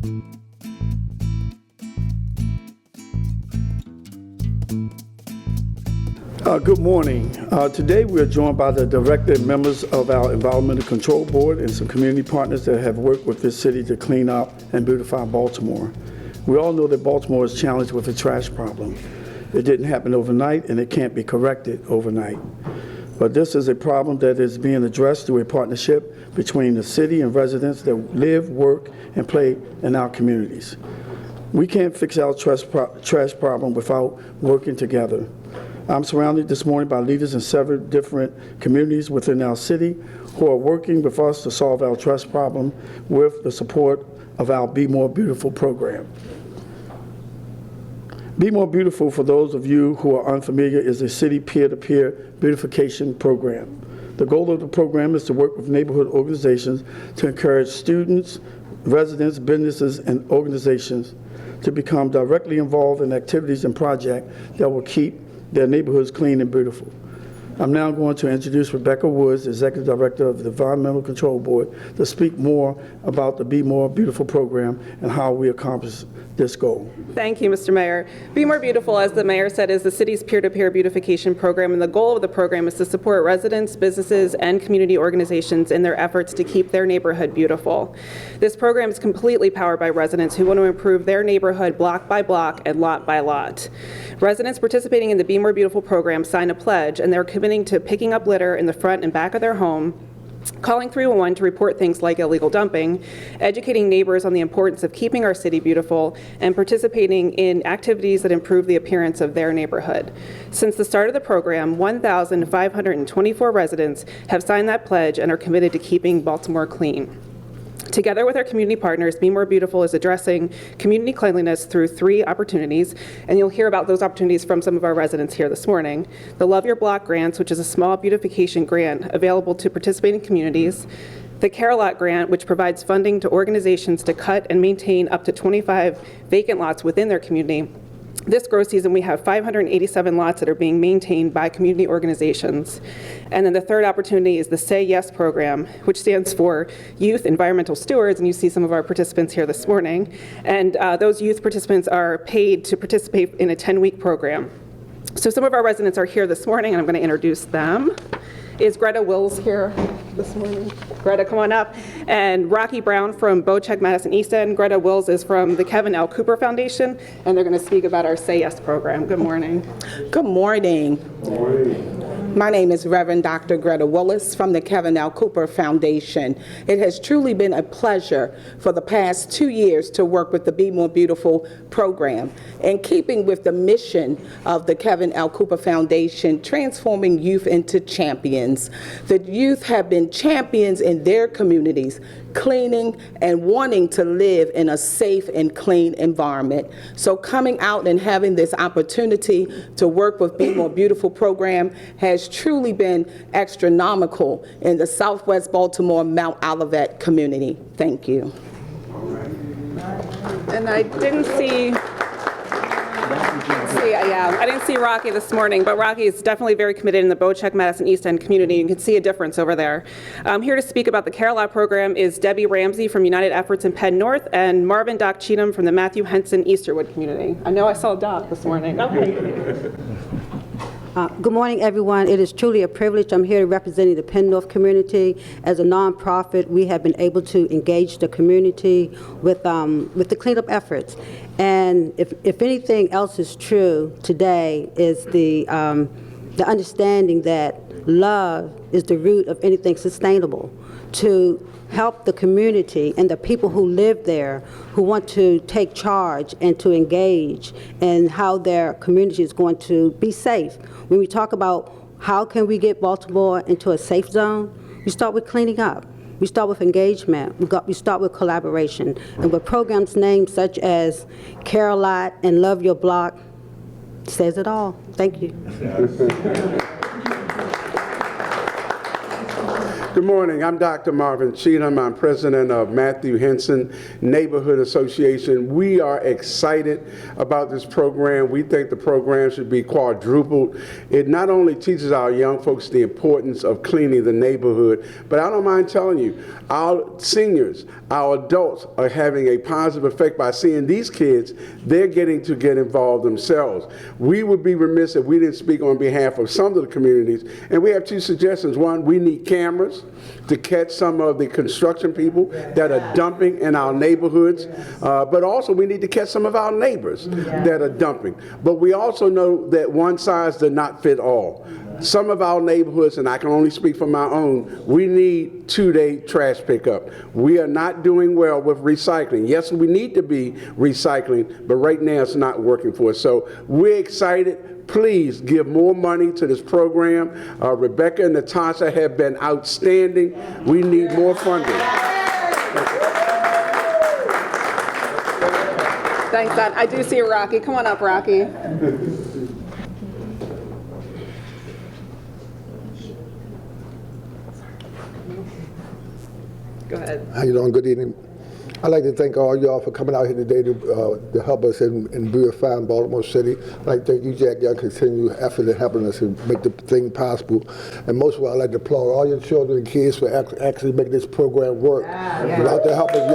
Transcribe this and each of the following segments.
Good morning. Today we are joined by the director and members of our Environmental Control Board and some community partners that have worked with this city to clean up and beautify Baltimore. We all know that Baltimore is challenged with a trash problem. It didn't happen overnight and it can't be corrected overnight. But this is a problem that is being addressed through a partnership between the city and residents that live, work, and play in our communities. We can't fix our trash problem without working together. I'm surrounded this morning by leaders in several different communities within our city who are working with us to solve our trash problem with the support of our Be More Beautiful program. Be More Beautiful, for those of you who are unfamiliar, is a city peer-to-peer beautification program. The goal of the program is to work with neighborhood organizations to encourage students, residents, businesses, and organizations to become directly involved in activities and projects that will keep their neighborhoods clean and beautiful. I'm now going to introduce Rebecca Woods, Executive Director of the Environmental Control Board, to speak more about the Be More Beautiful program and how we accomplish this goal. Thank you, Mr. Mayor. Be More Beautiful, as the mayor said, is the city's peer-to-peer beautification program, and the goal of the program is to support residents, businesses, and community organizations in their efforts to keep their neighborhood beautiful. This program is completely powered by residents who want to improve their neighborhood block by block and lot by lot. Residents participating in the Be More Beautiful program sign a pledge, and they're committing to picking up litter in the front and back of their home, calling 311 to report things like illegal dumping, educating neighbors on the importance of keeping our city beautiful, and participating in activities that improve the appearance of their neighborhood. Since the start of the program, 1,524 residents have signed that pledge and are committed to keeping Baltimore clean. Together with our community partners, Be More Beautiful is addressing community cleanliness through 3 opportunities, and you'll hear about those opportunities from some of our residents here this morning. The Love Your Block Grants, which is a small beautification grant available to participating communities. The Care Lot Grant, which provides funding to organizations to cut and maintain up to 25 vacant lots within their community. This growth season, we have 587 lots that are being maintained by community organizations. And then the third opportunity is the Say Yes program, which stands for Youth Environmental Stewards, and you see some of our participants here this morning. And those youth participants are paid to participate in a 10-week program. So some of our residents are here this morning, and I'm going to introduce them. Is Greta Wills here this morning? Greta, come on up. And Rocky Brown from Bocheck Madison East End. Greta Wills is from the Kevin L. Cooper Foundation, and they're going to speak about our Say Yes program. Good morning. Good morning. Good morning. My name is Reverend Dr. Greta Wallace from the Kevin L. Cooper Foundation. It has truly been a pleasure for the past 2 years to work with the Be More Beautiful program. In keeping with the mission of the Kevin L. Cooper Foundation, transforming youth into champions. The youth have been champions in their communities, cleaning and wanting to live in a safe and clean environment. So coming out and having this opportunity to work with Be More Beautiful program has truly been astronomical in the Southwest Baltimore Mount Olivet community. Thank you. And I didn't see Rocky this morning, but Rocky is definitely very committed in the Bocheck Madison East End community. You can see a difference over there. Here to speak about the Care Lot program is Debbie Ramsey from United Efforts in Penn North and Marvin Doc Cheatham from the Matthew Henson Easterwood community. I know I saw Doc this morning. Okay. Good morning, everyone. It is truly a privilege. I'm here representing the Penn North community. As a nonprofit, we have been able to engage the community with the cleanup efforts. And if anything else is true today, is the understanding that love is the root of anything sustainable. To help the community and the people who live there, who want to take charge and to engage in how their community is going to be safe. When we talk about how can we get Baltimore into a safe zone, we start with cleaning up. We start with engagement. We start with collaboration. And with programs named such as Care a Lot and Love Your Block, says it all. Thank you. Good morning. I'm Dr. Marvin Cheatham. I'm president of Matthew Henson Neighborhood Association. We are excited about this program. We think the program should be quadrupled. It not only teaches our young folks the importance of cleaning the neighborhood, but I don't mind telling you, our seniors, our adults are having a positive effect by seeing these kids. They're getting to get involved themselves. We would be remiss if we didn't speak on behalf of some of the communities, and we have two suggestions. One, we need cameras to catch some of the construction people that are dumping in our neighborhoods, but also we need to catch some of our neighbors that are dumping. But we also know that one size does not fit all. Some of our neighborhoods, and I can only speak for my own, we need two-day trash pickup. We are not doing well with recycling. Yes, we need to be recycling, but right now it's not working for us. So we're excited. Please give more money to this program. Rebecca and Natasha have been outstanding. We need more funding. Thanks, Don. I do see Rocky. Come on up, Rocky. Go ahead. How you doing? Good evening. I'd like to thank all y'all for coming out here today to help us in beautifying Baltimore City. I'd like to thank you, Jack, your continued effort in helping us to make the thing possible. And most of all, I'd like to applaud all your children and kids for actually making this program work. Without the help of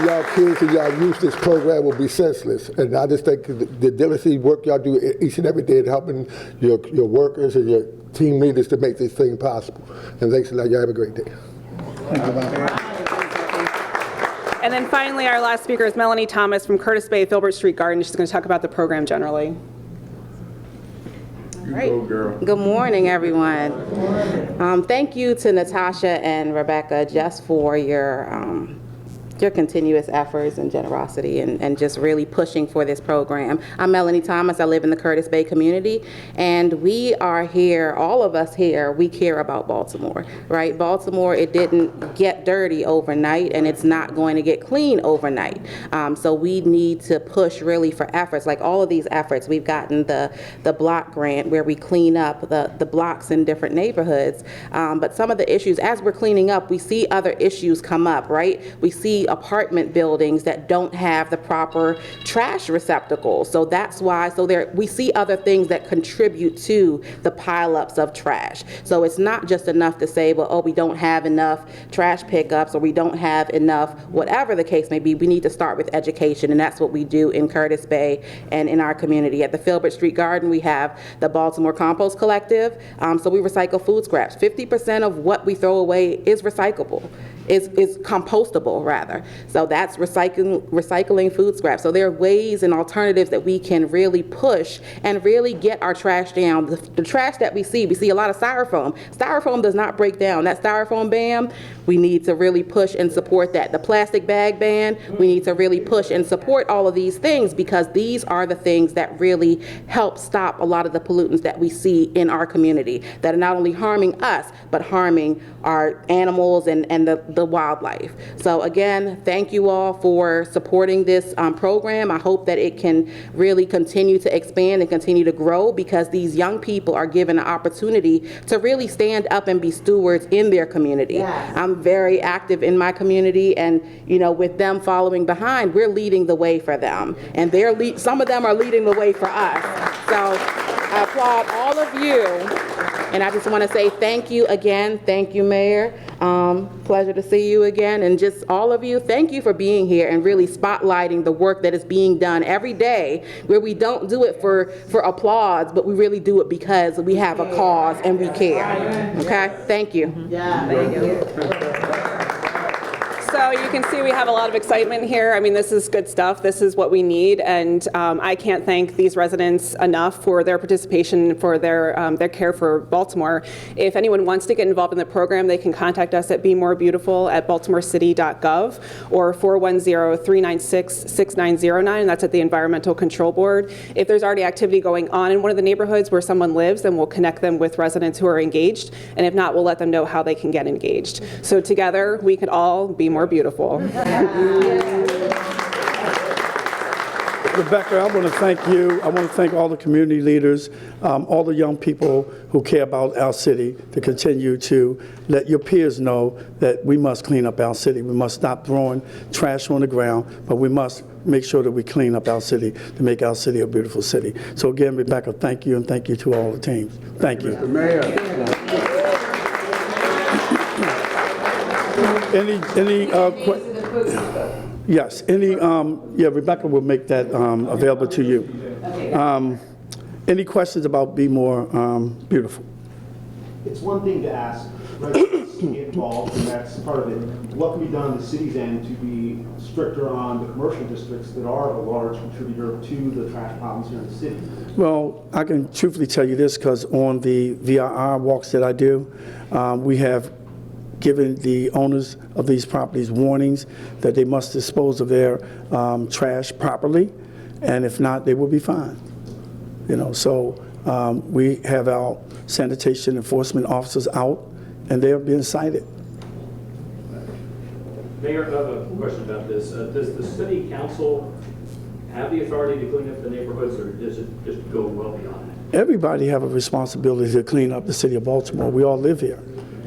y'all kids and y'all youth, this program will be senseless. And I just think the diligent work y'all do each and every day in helping your workers and your team leaders to make this thing possible. And thanks a lot. Y'all have a great day. And then finally, our last speaker is Melanie Thomas from Curtis Bay Filbert Street Garden. She's going to talk about the program generally. All right. Good morning, everyone. Thank you to Natasha and Rebecca just for your continuous efforts and generosity and just really pushing for this program. I'm Melanie Thomas. I live in the Curtis Bay community, and we are here, all of us here, we care about Baltimore, right? Baltimore, it didn't get dirty overnight, and it's not going to get clean overnight. So we need to push really for efforts, like all of these efforts. We've gotten the block grant where we clean up the blocks in different neighborhoods, but some of the issues, as we're cleaning up, we see other issues come up, right? We see apartment buildings that don't have the proper trash receptacles. So that's why, we see other things that contribute to the pileups of trash. So it's not just enough to say, well, oh, we don't have enough trash pickups, or we don't have enough, whatever the case may be. We need to start with education, and that's what we do in Curtis Bay and in our community. At the Filbert Street Garden, we have the Baltimore Compost Collective. So we recycle food scraps. 50% of what we throw away is recyclable. Is compostable, rather. So that's recycling food scraps. So there are ways and alternatives that we can really push and really get our trash down. The trash that we see a lot of styrofoam. Styrofoam does not break down. That styrofoam ban, we need to really push and support that. The plastic bag ban, we need to really push and support all of these things, because these are the things that really help stop a lot of the pollutants that we see in our community that are not only harming us, but harming our animals and the wildlife. So again, thank you all for supporting this program. I hope that it can really continue to expand and continue to grow, because these young people are given an opportunity to really stand up and be stewards in their community. Yes. I'm very active in my community, and with them following behind, we're leading the way for them, and some of them are leading the way for us. So I applaud all of you, and I just want to say thank you again. Thank you, Mayor. Pleasure to see you again, and just all of you, thank you for being here and really spotlighting the work that is being done every day, where we don't do it for applause, but we really do it because we have a cause and we care. Okay? Thank you. Yeah, thank you. So you can see we have a lot of excitement here. I mean, this is good stuff. This is what we need, and I can't thank these residents enough for their participation, for their care for Baltimore. If anyone wants to get involved in the program, they can contact us at bemorebbeautiful@baltimorecity.gov or 410-396-6909, and that's at the Environmental Control Board. If there's already activity going on in one of the neighborhoods where someone lives, then we'll connect them with residents who are engaged, and if not, we'll let them know how they can get engaged. So together, we can all be more beautiful. Rebecca, I want to thank you. I want to thank all the community leaders, all the young people who care about our city, to continue to let your peers know that we must clean up our city. We must stop throwing trash on the ground, but we must make sure that we clean up our city to make our city a beautiful city. So again, Rebecca, thank you, and thank you to all the teams. Thank you. Mr. Mayor. Yes, yeah, Rebecca will make that available to you. Any questions about Be More Beautiful? It's one thing to ask residents to get involved, and that's part of it. What can be done on the city's end to be stricter on the commercial districts that are a large contributor to the trash problems here in the city? Well, I can truthfully tell you this, because on the VRR walks that I do, we have given the owners of these properties warnings that they must dispose of their trash properly, and if not, they will be fined. You know, so we have our sanitation enforcement officers out, and they are being cited. Mayor, I have a question about this. Does the city council have the authority to clean up the neighborhoods, or does it just go well beyond that? Everybody have a responsibility to clean up the city of Baltimore. We all live here.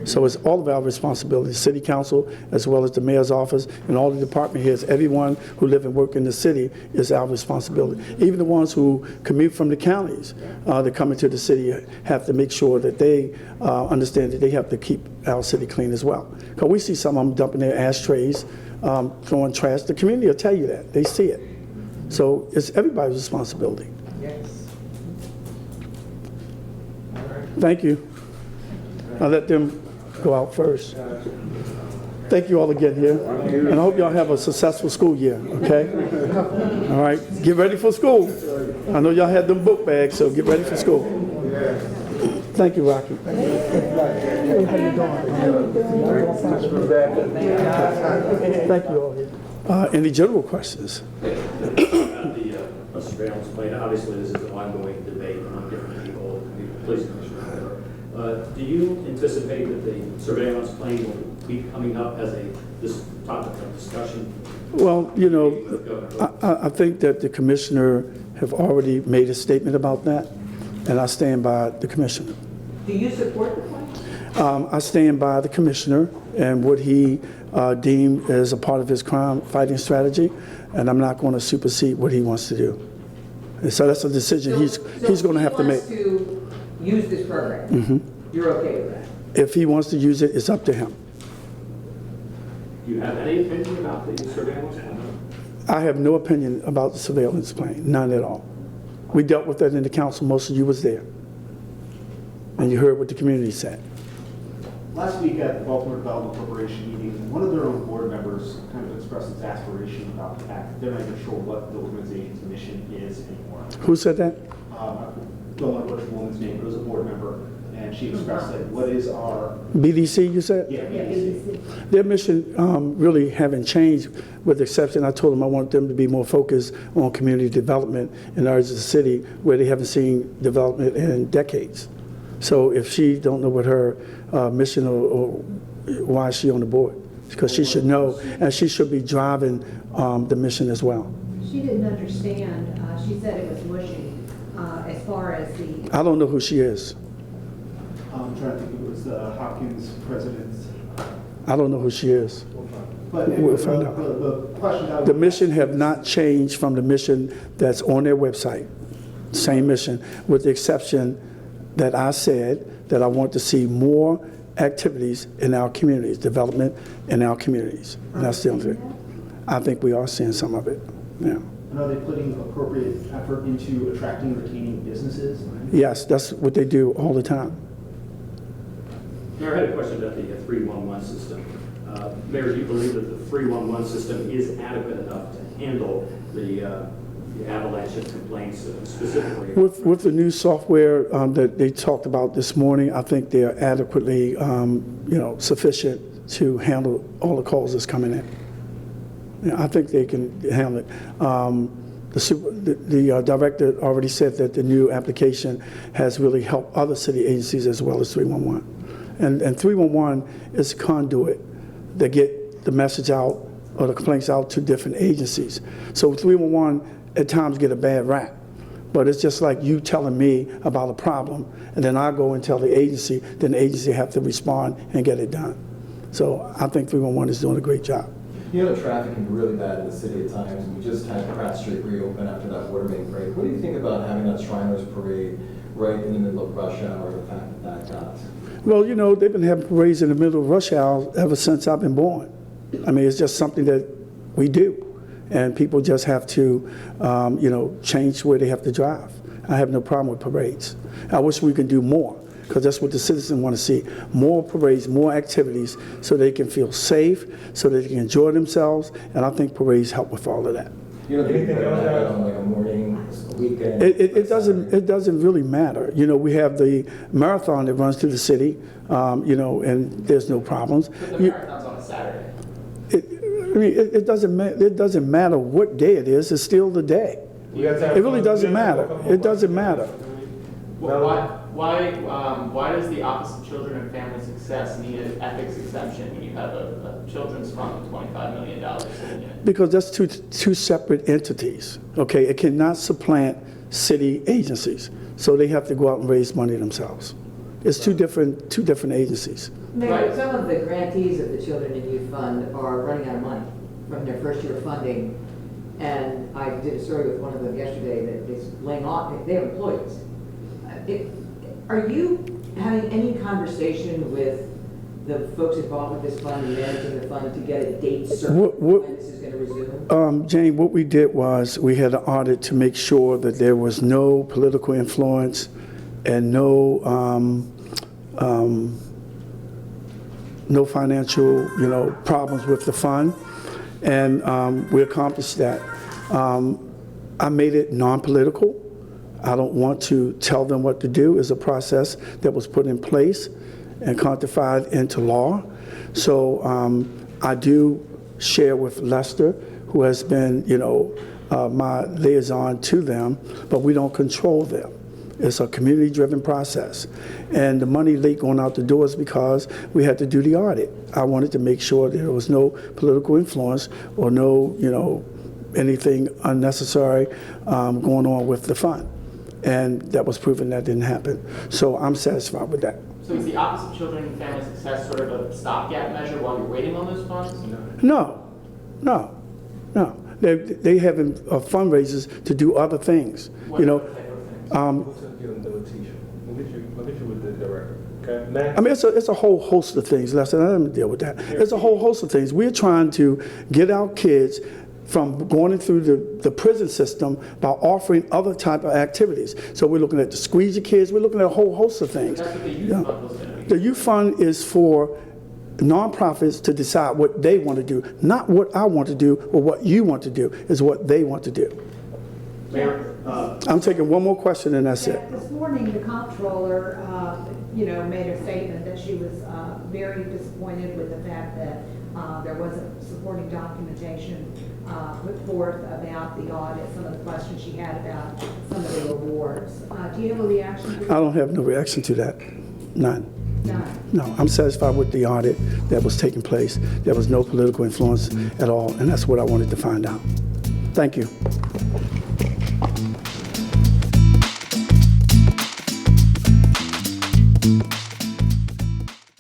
So it's all of our responsibility, the city council, as well as the mayor's office and all the department heads. Everyone who live and work in the city is our responsibility. Even the ones who commute from the counties that come into the city have to make sure that they understand that they have to keep our city clean as well. Because we see some of them dumping their ashtrays, throwing trash. The community will tell you that. They see it. So it's everybody's responsibility. Yes. Thank you. I'll let them go out first. Thank you all again here, and I hope y'all have a successful school year, okay? All right, get ready for school. I know y'all had them book bags, so get ready for school. Thank you, Rocky. How you doing? Thank you all. Any general questions? About the surveillance plan, obviously this is an ongoing debate among different people, the police commissioner. Do you anticipate that the surveillance plane will be coming up as this topic of discussion? Well, you know, I think that the commissioner have already made a statement about that, and I stand by the commissioner. Do you support the plan? I stand by the commissioner and what he deemed as a part of his crime fighting strategy, and I'm not going to supersede what he wants to do. And so that's a decision he's going to have to make. If he wants to use this program, you're okay with that? If he wants to use it, it's up to him. Do you have any opinion about the surveillance plan? I have no opinion about the surveillance plan, none at all. We dealt with that in the council. Most of you was there, and you heard what the community said. Last week at the Baltimore Development Corporation meeting, one of their own board members kind of expressed its aspiration about the fact that they're not even sure what the organization's mission is anymore. Who said that? Don't want to put the woman's name, but it was a board member, and she expressed that what is our BDC, you said? yeah, BDC. Their mission really haven't changed, with the exception, I told them I want them to be more focused on community development in areas of the city where they haven't seen development in decades. So if she don't know what her mission or why is she on the board, because she should know, and she should be driving the mission as well. She didn't understand. She said it was mushy as far as the... I don't know who she is. I'm trying to think, it was the Hopkins president. I don't know who she is. But We'll find out. the question I would The mission have not changed from the mission that's on their website. Same mission, with the exception that I said that I want to see more activities in our communities, development in our communities. And that's the only thing. I think we are seeing some of it, yeah. And are they putting appropriate effort into attracting and retaining businesses? Yes, that's what they do all the time. Mayor, I had a question about the 311 system. Mayor, do you believe that the 311 system is adequate enough to handle the avalanche of complaints specifically? With the new software that they talked about this morning, I think they are adequately, sufficient to handle all the calls that's coming in. Yeah, I think they can handle it. The director already said that the new application has really helped other city agencies as well as 311. And 311 is a conduit that get the message out or the complaints out to different agencies. So 311 at times get a bad rap. But it's just like you telling me about a problem, and then I go and tell the agency, then the agency have to respond and get it done. So I think 311 is doing a great job. You know, traffic can be really bad in the city at times. We just had Pratt Street reopen after that water main break. What do you think about having that Shriners Parade right in the middle of rush hour, the fact that got? Well, you know, they've been having parades in the middle of rush hour ever since I've been born. I mean, it's just something that we do. And people just have to, you know, change where they have to drive. I have no problem with parades. I wish we could do more, because that's what the citizens want to see. More parades, more activities, so they can feel safe, so they can enjoy themselves, and I think parades help with all of that. You know, anything else on like a morning, a weekend? It doesn't really matter. You know, we have the marathon that runs through the city, you know, and there's no problems. But the marathon's on a Saturday. I mean, it doesn't matter what day it is. It's still the day. It really doesn't matter. It doesn't matter. Why does the Office of Children and Family Success need an ethics exemption when you have a children's fund of $25 million sitting in it? Because that's two separate entities. Okay, it cannot supplant city agencies, so they have to go out and raise money themselves. It's two different agencies. Mayor, some of the grantees of the Children and Youth Fund are running out of money from their first year of funding. And I did a story with one of them yesterday that is laying off, they have employees. Are you having any conversation with the folks involved with this fund and managing the fund to get a date certain when this is going to resume? Jane, what we did was we had an audit to make sure that there was no political influence and no financial, you know, problems with the fund, and we accomplished that. I made it non-political. I don't want to tell them what to do. It's a process that was put in place and codified into law. So I do share with Lester, who has been, you know, my liaison to them, but we don't control them. It's a community-driven process. And the money late going out the door is because we had to do the audit. I wanted to make sure there was no political influence or no, you know, anything unnecessary going on with the fund. And that was proven that didn't happen. So I'm satisfied with that. So is the Office of Children and Family Success sort of a stopgap measure while you're waiting on those funds? No. They have fundraisers to do other things. You know, I mean, it's a whole host of things. Lester, let me deal with that. It's a whole host of things. We're trying to get our kids from going through the prison system by offering other type of activities. So we're looking at the squeegee kids. We're looking at a whole host of things. That's what the youth fund was going to be. The youth fund is for nonprofits to decide what they want to do, not what I want to do or what you want to do. Is what they want to do. Mayor, I'm taking one more question and that's it. This morning, the comptroller, you know, made a statement that she was very disappointed with the fact that there wasn't supporting documentation put forth about the audit, some of the questions she had about some of the awards. Do you have a reaction to that? I don't have no reaction to that. None. None. No, I'm satisfied with the audit that was taking place. There was no political influence at all, and that's what I wanted to find out. Thank you.